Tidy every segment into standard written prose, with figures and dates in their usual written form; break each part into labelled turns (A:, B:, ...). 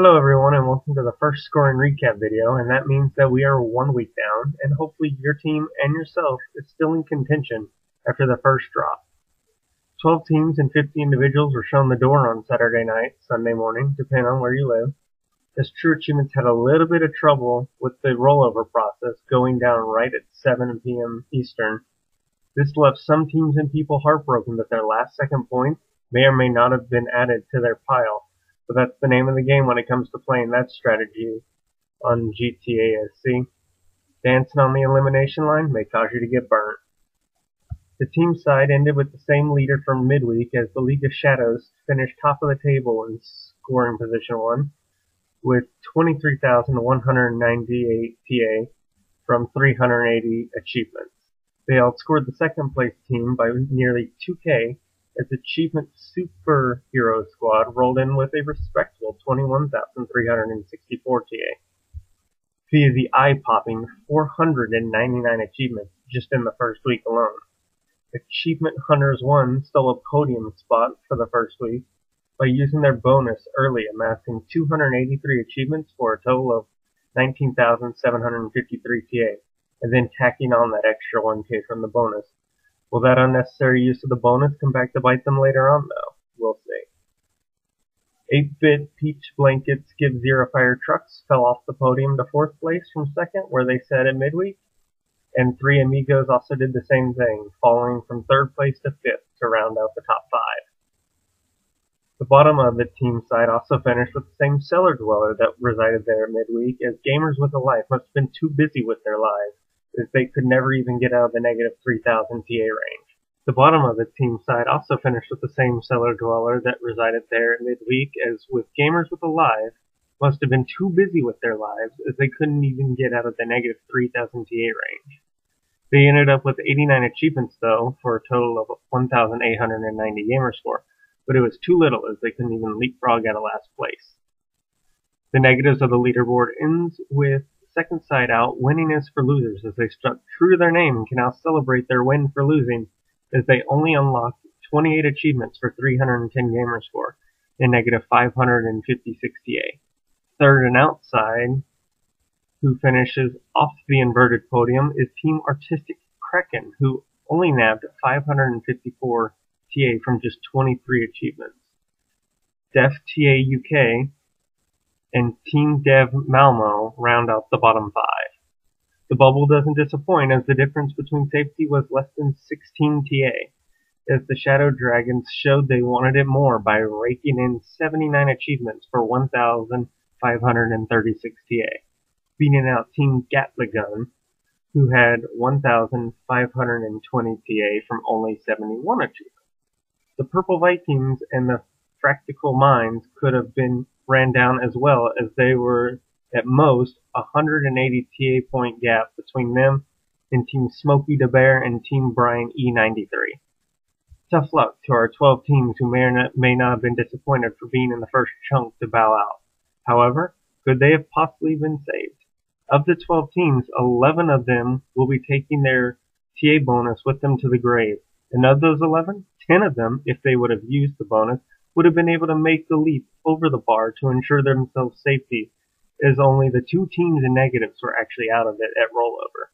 A: Hello everyone and welcome to the first scoring recap video, and that means that we are 1 week down and hopefully your team and yourself is still in contention after the first drop. 12 teams and 50 individuals were shown the door on Saturday night, Sunday morning, depending on where you live, as True Achievements had a little bit of trouble with the rollover process going down right at 7 p.m. Eastern. This left some teams and people heartbroken that their last second point may or may not have been added to their pile. But that's the name of the game when it comes to playing that strategy on GTASC. Dancing on the elimination line may cause you to get burnt. The team side ended with the same leader from midweek as the League of Shadows finished top of the table in scoring position 1 with 23,198 TA from 380 achievements. They outscored the second place team by nearly 2K as Achievement Superhero Squad rolled in with a respectable 21,364 TA via the eye-popping 499 achievements just in the first week alone. Achievement Hunters 1 stole a podium spot for the first week by using their bonus early, amassing 283 achievements for a total of 19,753 TA, and then tacking on that extra 1K from the bonus. Will that unnecessary use of the bonus come back to bite them later on, though? We'll see. 8-bit Peach Blankets Give Zero Fire Trucks fell off the podium to 4th place from 2nd, where they sat at midweek, and 3 Amigos also did the same thing, falling from 3rd place to 5th to round out the top 5. The bottom of the team side also finished with the same cellar dweller that resided there midweek, as gamers with a life must have been too busy with their lives, as they could never even get out of the negative 3,000 TA range. The bottom of the team side also finished with the same cellar dweller that resided there midweek, as with gamers with a life must have been too busy with their lives, as they couldn't even get out of the negative 3,000 TA range. They ended up with 89 achievements though, for a total of 1,890 gamer score, but it was too little as they couldn't even leapfrog out of last place. The negatives of the leaderboard ends with second side out, winning is for losers, as they stuck true to their name and can now celebrate their win for losing, as they only unlocked 28 achievements for 310 gamer score and negative 556 TA. Third and outside, who finishes off the inverted podium, is Team Artistic Kraken, who only nabbed 554 TA from just 23 achievements. Def TA UK and Team Dev Malmo round out the bottom 5. The bubble doesn't disappoint, as the difference between safety was less than 16 TA, as the Shadow Dragons showed they wanted it more by raking in 79 achievements for 1,536 TA, beating out Team Gatligun, who had 1,520 TA from only 71 achievements. The Purple Vikings and the Fractal Minds could have been ran down as well, as they were at most 180 TA point gap between them and Team Smokey the Bear and Team Brian E93. Tough luck to our 12 teams who may not have been disappointed for being in the first chunk to bow out. However, could they have possibly been saved? Of the 12 teams, 11 of them will be taking their TA bonus with them to the grave, and of those 11, 10 of them, if they would have used the bonus, would have been able to make the leap over the bar to ensure themselves safety, as only the 2 teams in negatives were actually out of it at rollover.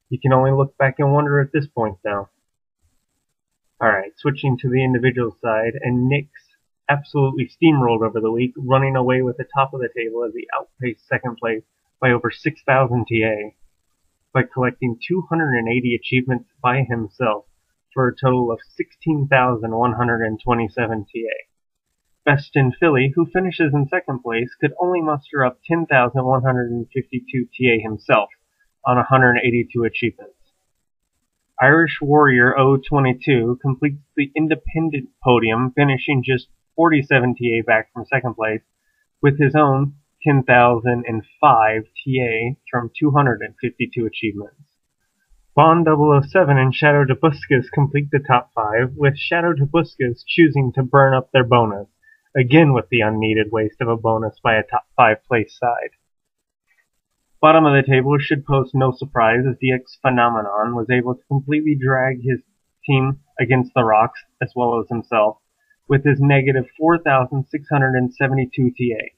A: You can only look back and wonder at this point, though. Alright, switching to the individual side, and Nyx absolutely steamrolled over the week, running away with the top of the table as he outpaced second place by over 6,000 TA, by collecting 280 achievements by himself, for a total of 16,127 TA. Best in Philly, who finishes in second place, could only muster up 10,152 TA himself on 182 achievements. Irish Warrior 022 completes the independent podium, finishing just 47 TA back from second place, with his own 10,005 TA from 252 achievements. Bond 007 and Shadow Tobuscus complete the top 5, with Shadow Tobuscus choosing to burn up their bonus, again with the unneeded waste of a bonus by a top 5 place side. Bottom of the table should pose no surprise, as DX Phenomenon was able to completely drag his team against the rocks, as well as himself, with his negative 4,672 TA.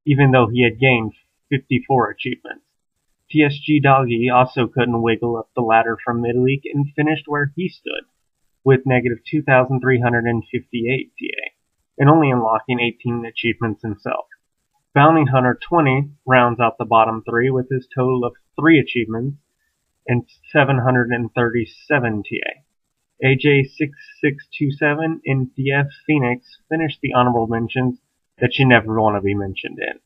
A: even though he had gained 54 achievements. TSG Doggy also couldn't wiggle up the ladder from midweek and finished where he stood, with negative 2,358 TA, and only unlocking 18 achievements himself. Bounty Hunter 20 rounds out the bottom three with his total of 3 achievements and 737 TA. AJ6627 and DF Phoenix finished the honorable mentions that you never want to be mentioned in.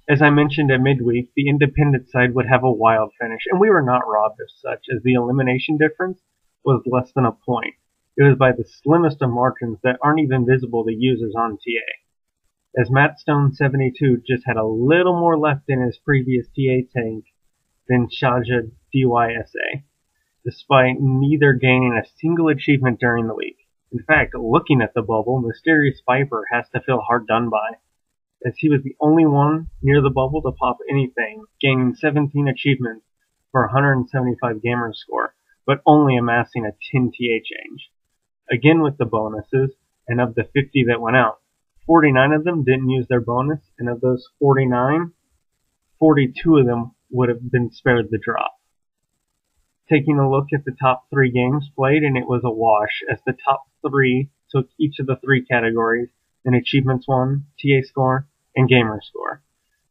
A: As I mentioned at midweek, the independent side would have a wild finish, and we were not robbed as such, as the elimination difference was less than a point. It was by the slimmest of margins that aren't even visible to users on TA. As Matt Stone 72 just had a little more left in his previous TA tank than Shaja DYSA, despite neither gaining a single achievement during the week. In fact, looking at the bubble, Mysterious Viper has to feel hard done by, as he was the only one near the bubble to pop anything, gaining 17 achievements for 175 gamer score, but only amassing a 10 TA change. Again with the bonuses, and of the 50 that went out, 49 of them didn't use their bonus, and of those 49, 42 of them would have been spared the drop. Taking a look at the top 3 games played, and it was a wash, as the top 3 took each of the 3 categories in Achievements won, TA score, and Gamer score.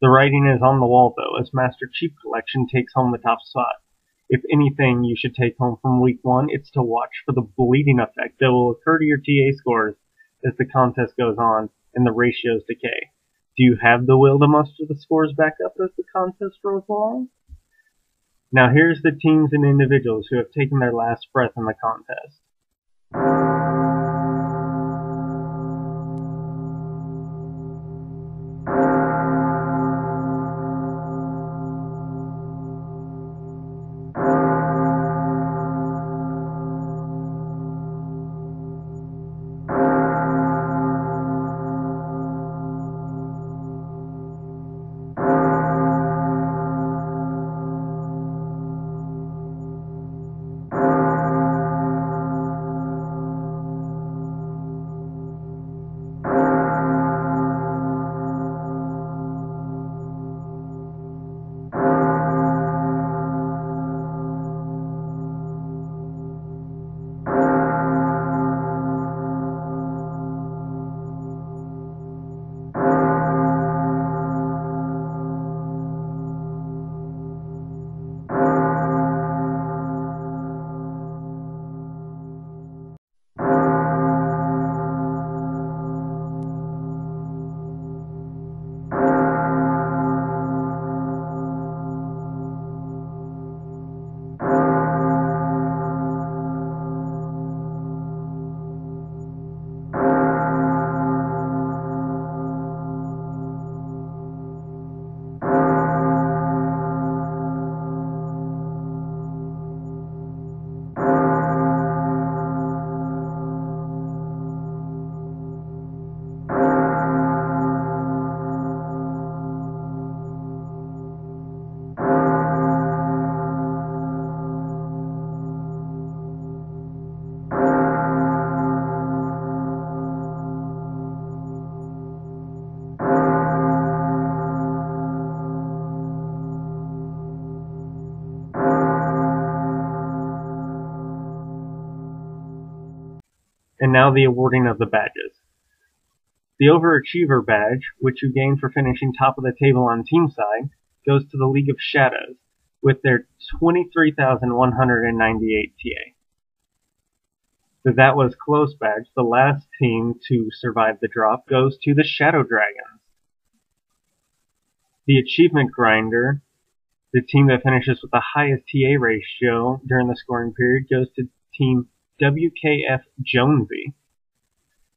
A: The writing is on the wall though, as Master Chief Collection takes home the top spot. If anything you should take home from week 1, it's to watch for the bleeding effect that will occur to your TA scores as the contest goes on and the ratios decay. Do you have the will to muster the scores back up as the contest rolls along? Now here's the teams and individuals who have taken their last breath in the contest. And now the awarding of the badges. The Overachiever badge, which you gain for finishing top of the table on team side, goes to the League of Shadows, with their 23,198 TA. The That Was Close badge, the last team to survive the drop, goes to the Shadow Dragons. The Achievement Grinder, the team that finishes with the highest TA ratio during the scoring period, goes to Team WKF Jonesy.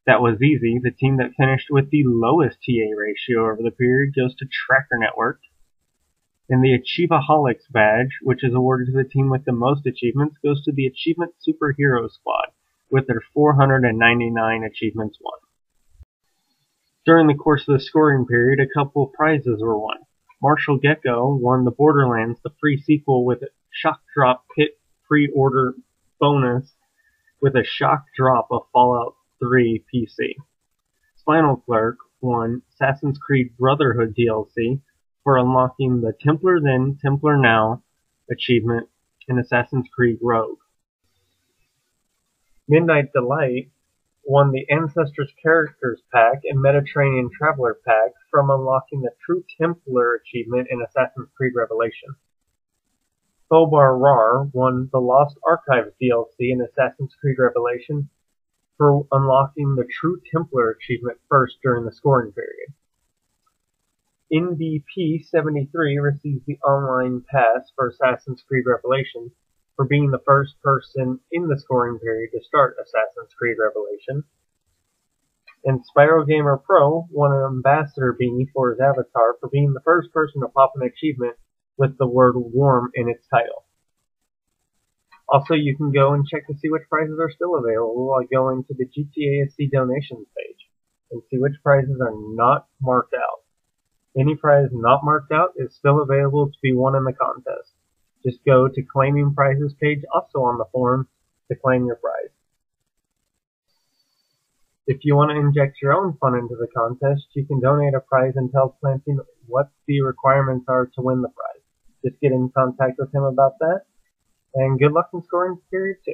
A: That Was Easy, the team that finished with the lowest TA ratio over the period, goes to Tracker Network. And the Achievaholics badge, which is awarded to the team with the most achievements, goes to the Achievement Superhero Squad, with their 499 achievements won. During the course of the scoring period, a couple of prizes were won. Marshall Gecko won the Borderlands, the free sequel, with a Shock Drop Pit pre-order bonus with a Shock Drop of Fallout 3 PC. Spinal Clerk won Assassin's Creed Brotherhood DLC for unlocking the Templar Then, Templar Now achievement in Assassin's Creed Rogue. Midnight Delight won the Ancestors Characters Pack and Mediterranean Traveler Pack from unlocking the True Templar achievement in Assassin's Creed Revelation. Bobar Rar won the Lost Archives DLC in Assassin's Creed Revelation for unlocking the True Templar achievement first during the scoring period. NDP73 receives the online pass for Assassin's Creed Revelation for being the first person in the scoring period to start Assassin's Creed Revelation. And Spyro Gamer Pro won an ambassador beanie for his avatar for being the first person to pop an achievement with the word warm in its title. Also, you can go and check to see which prizes are still available by going to the GTASC donations page and see which prizes are not marked out. Any prize not marked out is still available to be won in the contest. Just go to Claiming Prizes page, also on the forum, to claim your prize. If you want to inject your own fun into the contest, you can donate a prize and tell Clancy what the requirements are to win the prize. Just get in contact with him about that, and good luck in scoring period 2.